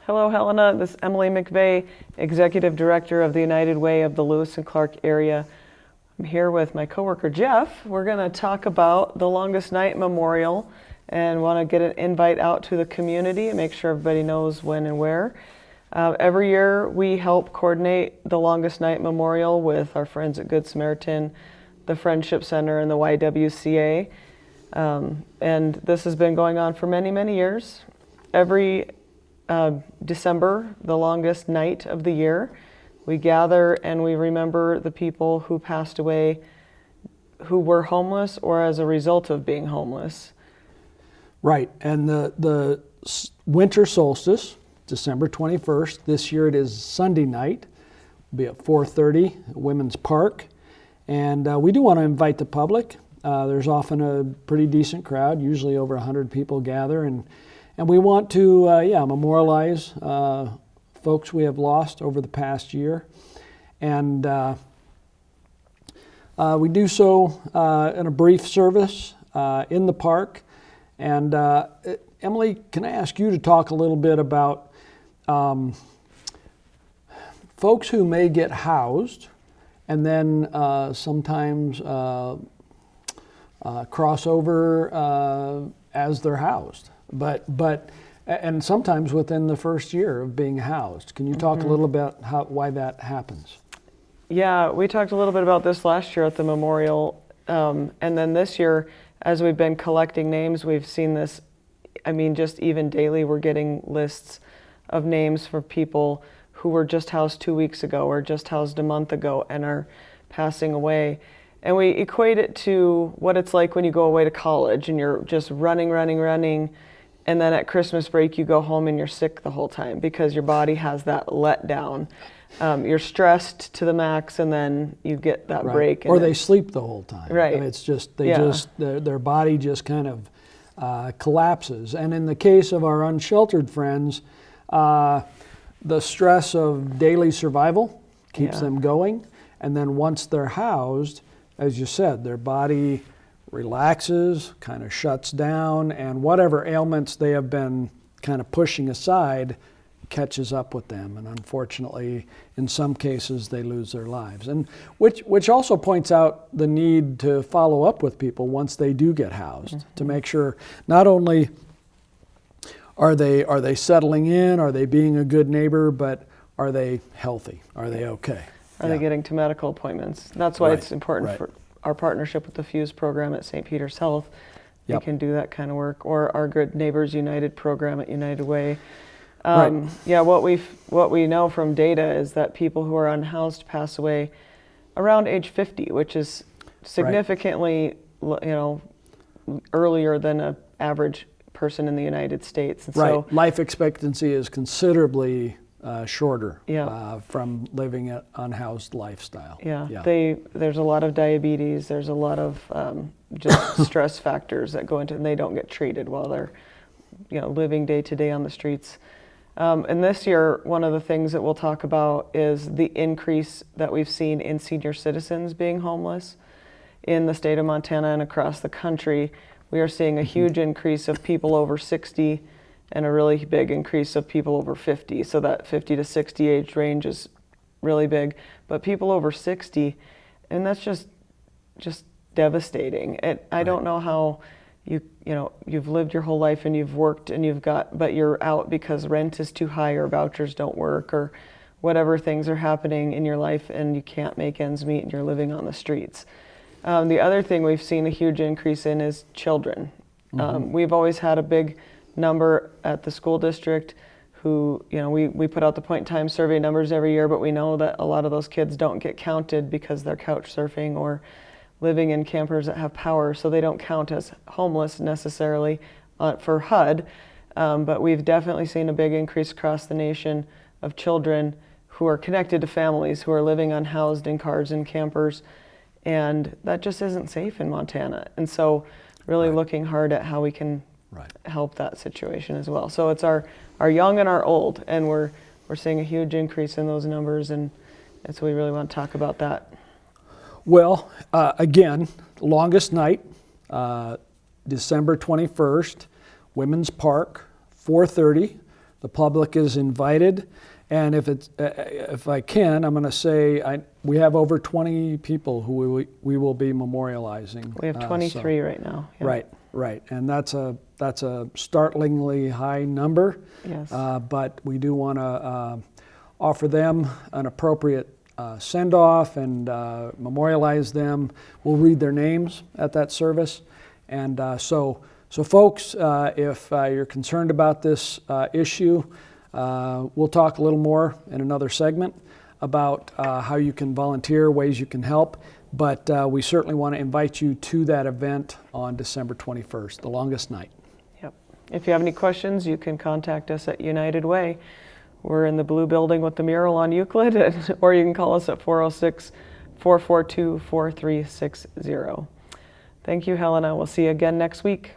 Hello, Helena. This is Emily McVeigh, Executive Director of the United Way of the Lewis and Clark area. I'm here with my coworker Jeff. We're going to talk about the Longest Night Memorial and want to get an invite out to the community and make sure everybody knows when and where. Every year we help coordinate the Longest Night Memorial with our friends at Good Samaritan, the Friendship Center, and the YWCA. And this has been going on for many, many years. Every December, the longest night of the year, we gather and we remember the people who passed away who were homeless or as a result of being homeless. Right, and the winter solstice, December 21st, this year it is Sunday night, it'll be at 4:30 at Women's Park, and we do want to invite the public. There's often a pretty decent crowd, usually over 100 people gather, and we want to memorialize folks we have lost over the past year. And we do so in a brief service in the park. And Emily, can I ask you to talk a little bit about folks who may get housed and then sometimes cross over as they're housed? But and sometimes within the first year of being housed. Can you talk a little about why that happens? Yeah, we talked a little bit about this last year at the memorial, and then this year, as we've been collecting names, we've seen this. I mean, just even daily, we're getting lists of names for people who were just housed 2 weeks ago or just housed a month ago and are passing away. And we equate it to what it's like when you go away to college and you're just running, and then at Christmas break you go home and you're sick the whole time because your body has that letdown. You're stressed to the max, and then you get that break. Or they sleep the whole time. Right. And it's just their body just kind of collapses. And in the case of our unsheltered friends, the stress of daily survival keeps them going, and then once they're housed, as you said, their body relaxes, kind of shuts down, and whatever ailments they have been kind of pushing aside catches up with them. And unfortunately, in some cases, they lose their lives. And which also points out the need to follow up with people once they do get housed, to make sure not only are they settling in, are they being a good neighbor, but are they healthy? Are they okay? Are they getting to medical appointments? That's why it's important for our partnership with the Fuse program at St. Peter's Health. They can do that kind of work, or our Good Neighbors United program at United Way. What we know from data is that people who are unhoused pass away around age 50, which is significantly earlier than an average person in the United States. And so life expectancy is considerably shorter from living an unhoused lifestyle. There's a lot of diabetes, there's a lot of just stress factors that go into it, and they don't get treated while they're living day to day on the streets. And this year, one of the things that we'll talk about is the increase that we've seen in senior citizens being homeless in the state of Montana and across the country. We are seeing a huge increase of people over 60 and a really big increase of people over 50. So that 50 to 60 age range is really big. But people over 60, and that's just devastating. I don't know how you've lived your whole life and you've worked and but you're out because rent is too high or vouchers don't work or whatever things are happening in your life, and you can't make ends meet and you're living on the streets. The other thing we've seen a huge increase in is children. We've always had a big number at the school district who, we put out the point in time survey numbers every year, but we know that a lot of those kids don't get counted because they're couch surfing or living in campers that have power, so they don't count as homeless necessarily for HUD. But we've definitely seen a big increase across the nation of children who are connected to families who are living unhoused in cars and campers, and that just isn't safe in Montana. And so really looking hard at how we can help that situation as well. So it's our young and our old, and we're seeing a huge increase in those numbers, and so we really want to talk about that. Well, again, longest night, December 21st, Women's Park, 4:30. The public is invited. And if I can, I'm going to say we have over 20 people who we will be memorializing. We have 23 right now. Yeah. Right, and that's a startlingly high number. Yes. But we do want to offer them an appropriate send-off and memorialize them. We'll read their names at that service, and so folks, if you're concerned about this issue. We'll talk a little more in another segment about how you can volunteer, ways you can help, but we certainly want to invite you to that event on December 21st, the longest night. Yep. If you have any questions, you can contact us at United Way. We're in the blue building with the mural on Euclid, or you can call us at 406-442-4360. Thank you, Helena. We'll see you again next week.